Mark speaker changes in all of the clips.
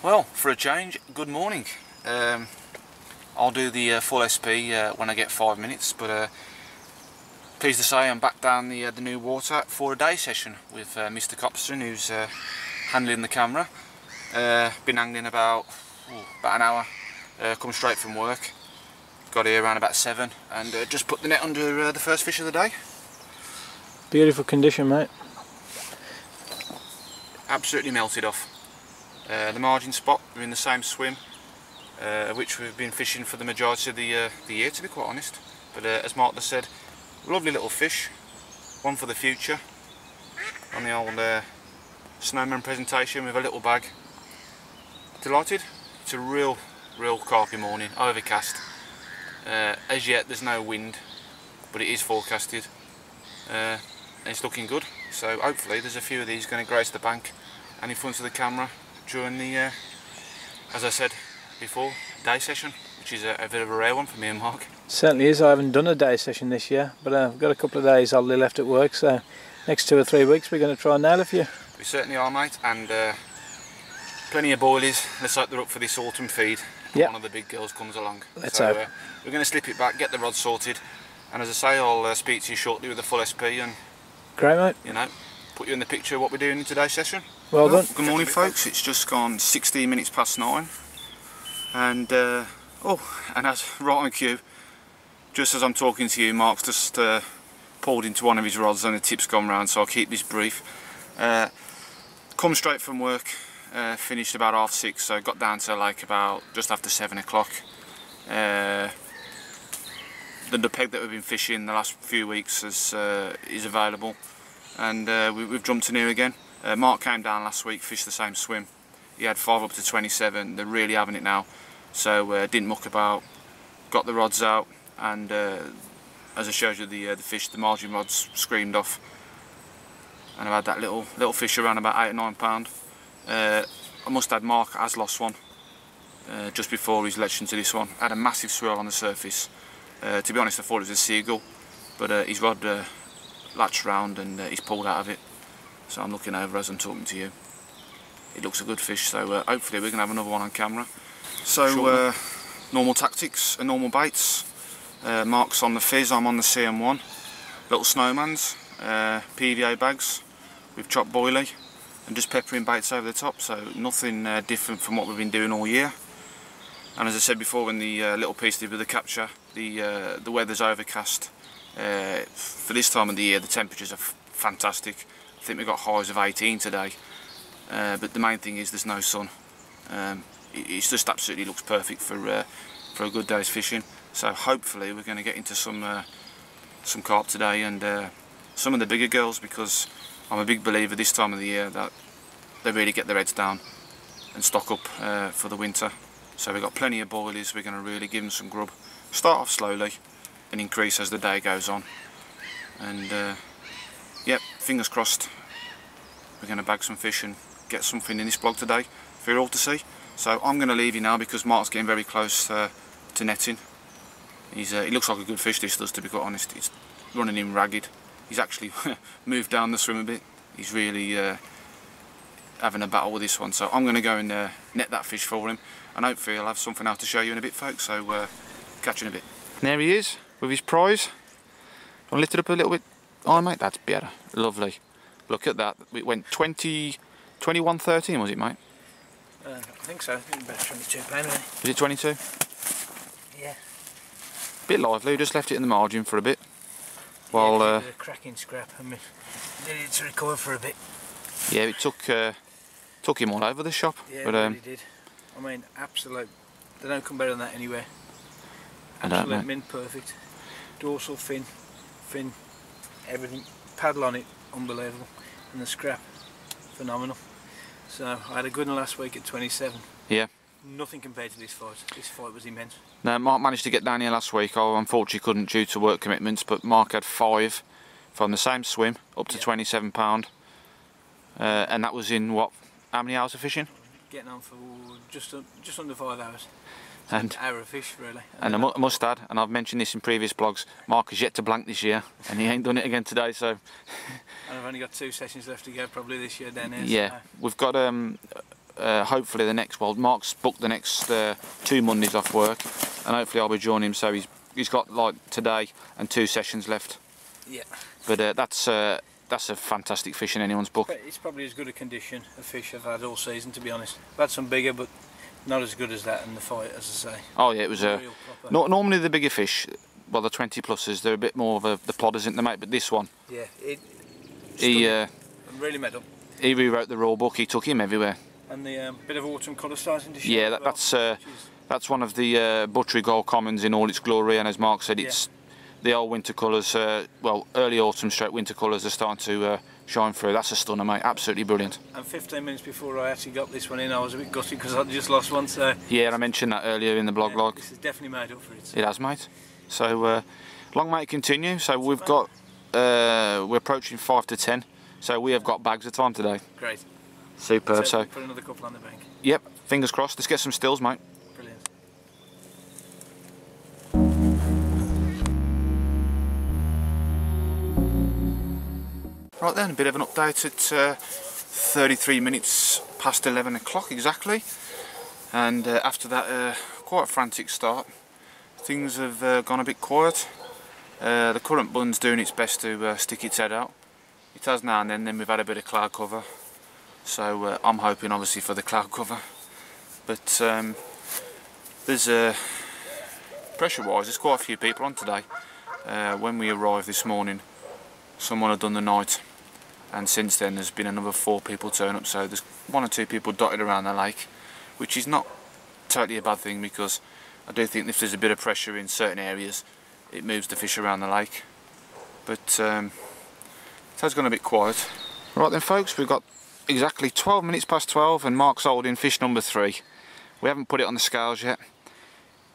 Speaker 1: Well, for a change, good morning. I'll do the full SP when I get 5 minutes, but pleased to say I'm back down the new water for a day session with Mr. Copston, who's handling the camera. Been angling about an hour, come straight from work. Got here around about 7 and just put the net under the first fish of the day.
Speaker 2: Beautiful condition, mate.
Speaker 1: Absolutely melted off. The margin spot, we're in the same swim, which we've been fishing for the majority of the year, to be quite honest. But as Marc has said, lovely little fish, one for the future, on the old snowman presentation with a little bag. Delighted. It's a real carpy morning, overcast. As yet there's no wind, but it is forecasted, and it's looking good. So hopefully there's a few of these going to grace the bank and in front of the camera during the, as I said before, day session, which is a bit of a rare one for me and Marc.
Speaker 2: Certainly is. I haven't done a day session this year, but I've got a couple of days holiday left at work, so next 2 or 3 weeks we're going to try and nail a few.
Speaker 1: We certainly are, mate, and plenty of boilies. Let's hope they're up for this autumn feed. Yep. One of the big girls comes along.
Speaker 2: Let's hope.
Speaker 1: We're going to slip it back, get the rod sorted, and as I say, I'll speak to you shortly with the full SP and,
Speaker 2: great, mate.
Speaker 1: You know, put you in the picture of what we're doing in today's session.
Speaker 2: Well done.
Speaker 1: Good morning, folks. It's just gone 16 minutes past 9, and and as right on cue, just as I'm talking to you, Marc's just pulled into one of his rods and the tip's gone round, so I'll keep this brief. Come straight from work, finished about 6:30, so got down to like about just after 7 o'clock. The peg that we've been fishing the last few weeks is available, and we've jumped in here again. Marc came down last week, fished the same swim. He had 5 up to 27. They're really having it now, so didn't muck about. Got the rods out, and as I showed you the fish, the margin rods screamed off, and I've had that little fish around about 8 or 9 pound. I must add, Marc has lost one just before he's ledged into this one. Had a massive swirl on the surface. To be honest, I thought it was a seagull, but his rod latched round and he's pulled out of it. So I'm looking over as I'm talking to you. It looks a good fish, so hopefully we're going to have another one on camera. So normal tactics and normal baits. Marc's on the fizz, I'm on the CM1. Little snowmans, PVA bags with chopped boilie and just peppering baits over the top, so nothing different from what we've been doing all year. And as I said before, when the little piece did with the capture, the weather's overcast. For this time of the year, the temperatures are fantastic. I think we've got highs of 18 today, but the main thing is there's no sun. It just absolutely looks perfect for a good day's fishing. So hopefully we're going to get into some carp today, and some of the bigger girls, because I'm a big believer this time of the year that they really get their heads down and stock up for the winter. So we've got plenty of boilies. We're going to really give them some grub. Start off slowly and increase as the day goes on. And yep, fingers crossed we're going to bag some fish and get something in this vlog today for you all to see. So I'm going to leave you now because Marc's getting very close to netting. He looks like a good fish, this does, to be quite honest. It's running him ragged. He's actually moved down the swim a bit. He's really having a battle with this one. So I'm going to go and net that fish for him, and hopefully I'll have something else to show you in a bit, folks. So catch you in a bit. And there he is with his prize. I'll lift it up a little bit. Oh mate, that's better. Lovely. Look at that. It went 21.13, was it, mate?
Speaker 2: I think so. I think about 22 pound.
Speaker 1: Was it 22?
Speaker 2: Yeah.
Speaker 1: Bit lively. We just left it in the margin for a bit. While
Speaker 2: a cracking scrap, and we needed to recover for a bit.
Speaker 1: Yeah, it took him all over the shop.
Speaker 2: Yeah, but, it really did. I mean, absolute. They don't come better than that anywhere. Absolute mint perfect. Dorsal fin, everything. Paddle on it, unbelievable, and the scrap, phenomenal. So I had a good one last week at 27. Yeah. Nothing compared to this fight. This fight was immense.
Speaker 1: Now, Marc managed to get down here last week. I unfortunately couldn't due to work commitments, but Marc had 5 from the same swim up to £27, and that was in what? How many hours of fishing?
Speaker 2: Getting on for just under 5 hours.
Speaker 1: And
Speaker 2: an hour of fish, really.
Speaker 1: And I must add, and I've mentioned this in previous blogs, Marc has yet to blank this year, and he ain't done it again today. So. And
Speaker 2: I've only got 2 sessions left to go probably this year down here.
Speaker 1: Yeah, so. We've got hopefully the next, well, Marc's booked the next 2 Mondays off work, and hopefully I'll be joining him, so he's got like today and 2 sessions left.
Speaker 2: Yeah.
Speaker 1: But that's a fantastic fish in anyone's book.
Speaker 2: It's probably as good a condition of fish I've had all season, to be honest. I've had some bigger, but not as good as that in the fight, as I say.
Speaker 1: Oh yeah, it was normally the bigger fish, well, the 20 pluses, they're a bit more of the plodders, isn't they, mate? But this one,
Speaker 2: yeah,
Speaker 1: he
Speaker 2: really made up.
Speaker 1: He rewrote the rule book. He took him everywhere.
Speaker 2: And the bit of autumn colour starting to show.
Speaker 1: Yeah, that's one of the Buttery Gold Commons in all its glory, and as Marc said, it's the old winter colours, well, early autumn straight winter colours are starting to shine through. That's a stunner, mate, absolutely brilliant.
Speaker 2: And 15 minutes before I actually got this one in, I was a bit gutted because I'd just lost one, so...
Speaker 1: Yeah, I mentioned that earlier in the blog log.
Speaker 2: This has definitely made up for it. So.
Speaker 1: It has, mate. So, long may it continue. So we've got, we're approaching 5 to 10, so we have got bags of time today.
Speaker 2: Great.
Speaker 1: Superb, so...
Speaker 2: Put another couple on the bank.
Speaker 1: Yep, fingers crossed. Let's get some stills, mate.
Speaker 2: Brilliant.
Speaker 1: Right then, a bit of an update at 33 minutes past 11 o'clock exactly, and after that quite a frantic start, things have gone a bit quiet. The current bun's doing its best to stick its head out. It has now and then we've had a bit of cloud cover, so I'm hoping obviously for the cloud cover, but there's pressure wise there's quite a few people on today. When we arrived this morning, someone had done the night, and since then there's been another 4 people turn up, so there's 1 or 2 people dotted around the lake, which is not totally a bad thing, because I do think if there's a bit of pressure in certain areas it moves the fish around the lake. But so it's gone a bit quiet. Right then folks, we've got exactly 12 minutes past 12 and Marc's holding fish number 3. We haven't put it on the scales yet,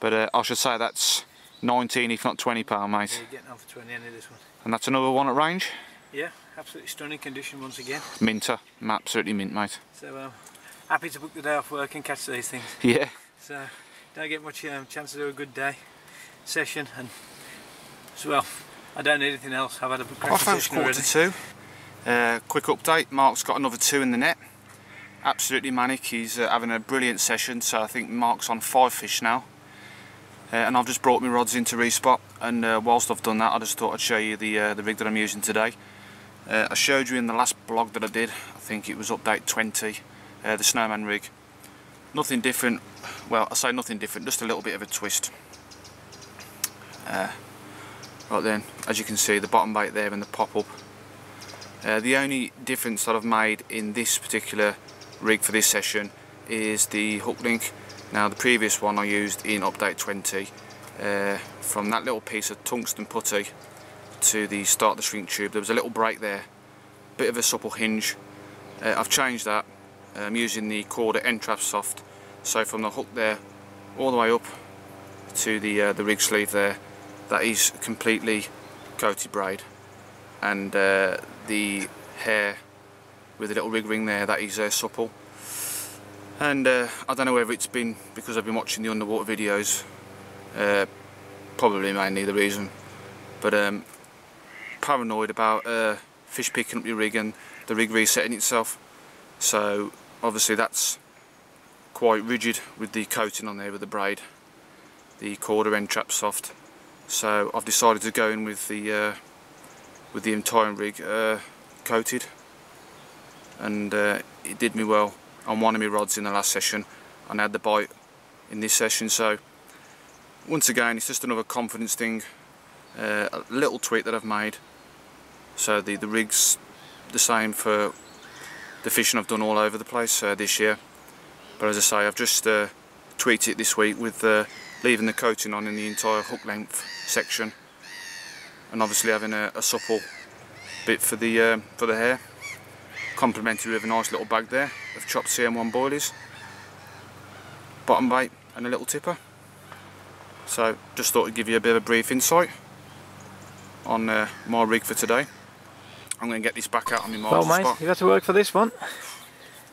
Speaker 1: but I should say that's 19 if not 20 pound, mate.
Speaker 2: Yeah, you're getting on for 20 any of this one.
Speaker 1: And that's another one at range?
Speaker 2: Yeah, absolutely stunning condition once again.
Speaker 1: Minter, absolutely mint, mate.
Speaker 2: So happy to book the day off work and catch these things.
Speaker 1: Yeah.
Speaker 2: So don't get much chance to do a good day session, and as well, I don't need anything else. I've had a cracking session already. Quarter to
Speaker 1: 2. Quick update, Marc's got another 2 in the net. Absolutely manic, he's having a brilliant session, so I think Marc's on 5 fish now. And I've just brought my rods in to respot, and whilst I've done that I just thought I'd show you the rig that I'm using today. I showed you in the last blog that I did, I think it was update 20, the Snowman rig. Nothing different, well I say nothing different, just a little bit of a twist. Right then, as you can see, the bottom bait there and the pop up. The only difference that I've made in this particular rig for this session is the hook link. Now the previous one I used in update 20, from that little piece of tungsten putty to the start of the shrink tube, there was a little break there, bit of a supple hinge. I've changed that. I'm using the Corda N-Trap Soft, so from the hook there all the way up to the rig sleeve there, that is completely coated braid, and the hair with the little rig ring there, that is supple. And I don't know whether it's been because I've been watching the underwater videos, probably mainly the reason, but paranoid about fish picking up your rig and the rig resetting itself, so obviously that's quite rigid with the coating on there with the braid, the Corda N-Trap Soft. So I've decided to go in with the entire rig coated, and it did me well on one of my rods in the last session, and I had the bite in this session. So once again, it's just another confidence thing, a little tweak that I've made. So the rig's the same for the fishing I've done all over the place this year, but as I say, I've just tweaked it this week with leaving the coating on in the entire hook length section, and obviously having a supple bit for the hair, complemented with a nice little bag there of chopped CM1 boilies, bottom bait and a little tipper. So just thought I'd give you a bit of a brief insight on my rig for today. I'm going to get this back out on my master
Speaker 2: spot. Well mate, you've had to work for this one.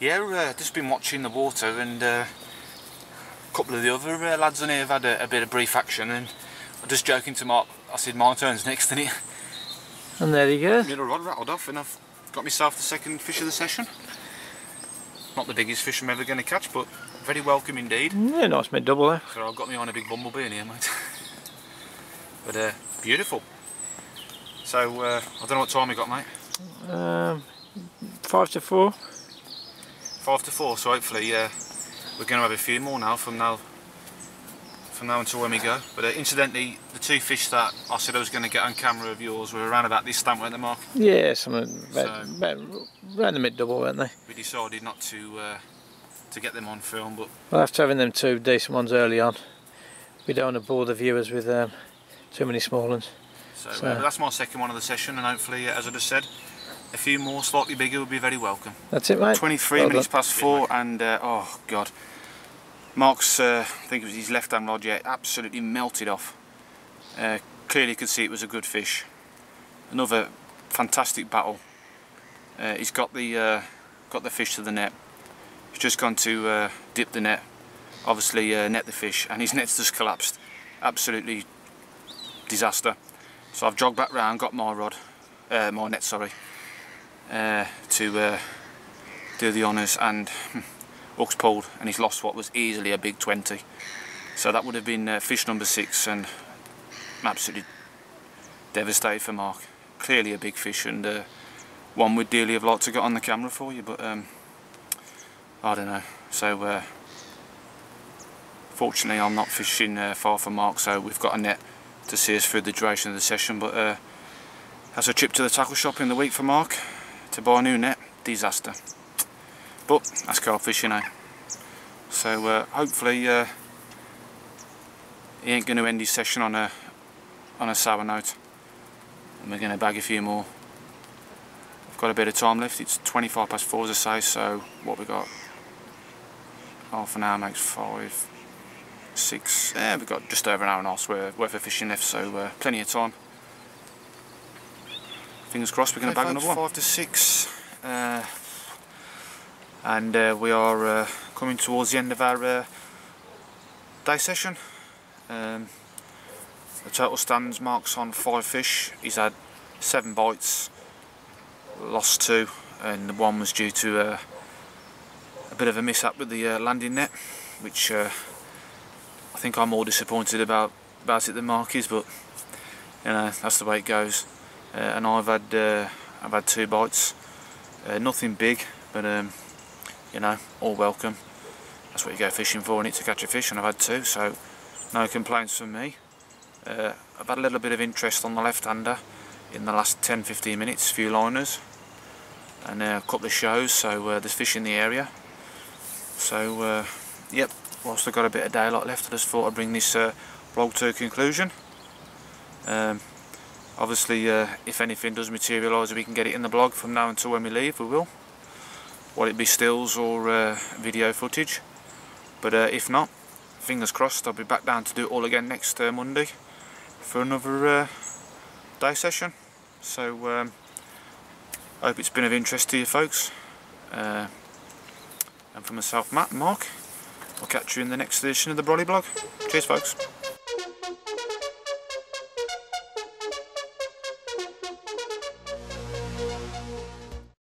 Speaker 1: Yeah, just been watching the water, and a couple of the other lads on here have had a bit of brief action, and I'm just joking to Marc, I said my turn's next, and
Speaker 2: And there he goes.
Speaker 1: Middle rod rattled off, and I've got myself the second fish of the session. not the biggest fish I'm ever going to catch, but very welcome indeed.
Speaker 2: Yeah, nice mid-double there.
Speaker 1: So I've got me on a big bumblebee in here, mate. But beautiful. So I don't know what time we got, mate.
Speaker 2: 5 to 4.
Speaker 1: 5 to 4. So hopefully we're going to have a few more now from now until when we go. But incidentally, the 2 fish that I said I was going to get on camera of yours were around about this stamp, weren't they, Mark?
Speaker 2: Yeah, about around the mid-double, weren't they?
Speaker 1: We decided not to get them on film, but
Speaker 2: Well, after having them 2 decent ones early on, we don't want to bore the viewers with too many small ones.
Speaker 1: So that's my second one of the session, and hopefully, as I just said, a few more slightly bigger would be very welcome.
Speaker 2: That's it, mate.
Speaker 1: 23 minutes past 4, and oh god, Mark's I think it was his left hand rod, yeah, absolutely melted off. Clearly could see it was a good fish. Another fantastic battle. He's got the fish to the net. He's just gone to dip the net, obviously net the fish, and his net's just collapsed. Absolutely disaster. So I've jogged back round, got my rod, my net, sorry, to do the honours, and hook's pulled, and he's lost what was easily a big 20. So that would have been fish number 6, and I'm absolutely devastated for Mark. Clearly a big fish, and one we'd dearly have liked to get on the camera for you, but I don't know. So fortunately I'm not fishing far from Mark, so we've got a net to see us through the duration of the session. But as a trip to the tackle shop in the week for Mark to buy a new net, disaster. But that's carp fishing, eh? So hopefully he ain't going to end his session on a sour note, and we're going to bag a few more. We've got a bit of time left. It's 25 past 4 as I say, so what we got? Half an hour makes 5, 6. Yeah, we've got just over an hour and a half worth of fishing left, so plenty of time. Fingers crossed we're going to bag another one. 5 to 6. And we are coming towards the end of our day session. The total stands, Mark's on 5 fish. He's had 7 bites, lost 2, and one was due to a bit of a mishap with the landing net, which I think I'm more disappointed about it than Mark is, but you know, that's the way it goes. And I've had 2 bites, nothing big, but you know, all welcome. That's what you go fishing for, to catch a fish, and I've had 2, so no complaints from me. I've had a little bit of interest on the left-hander in the last 10-15 minutes, a few liners, and a couple of shows, so there's fish in the area. So yep, whilst I've got a bit of daylight left, I just thought I'd bring this vlog to a conclusion. Obviously, if anything does materialise, we can get it in the blog from now until when we leave, we will. Whether it be stills or video footage. But if not, fingers crossed, I'll be back down to do it all again next Monday for another day session. So I hope it's been of interest to you folks. And for myself, Matt and Mark, I'll catch you in the next edition of the Brolly blog. Cheers folks.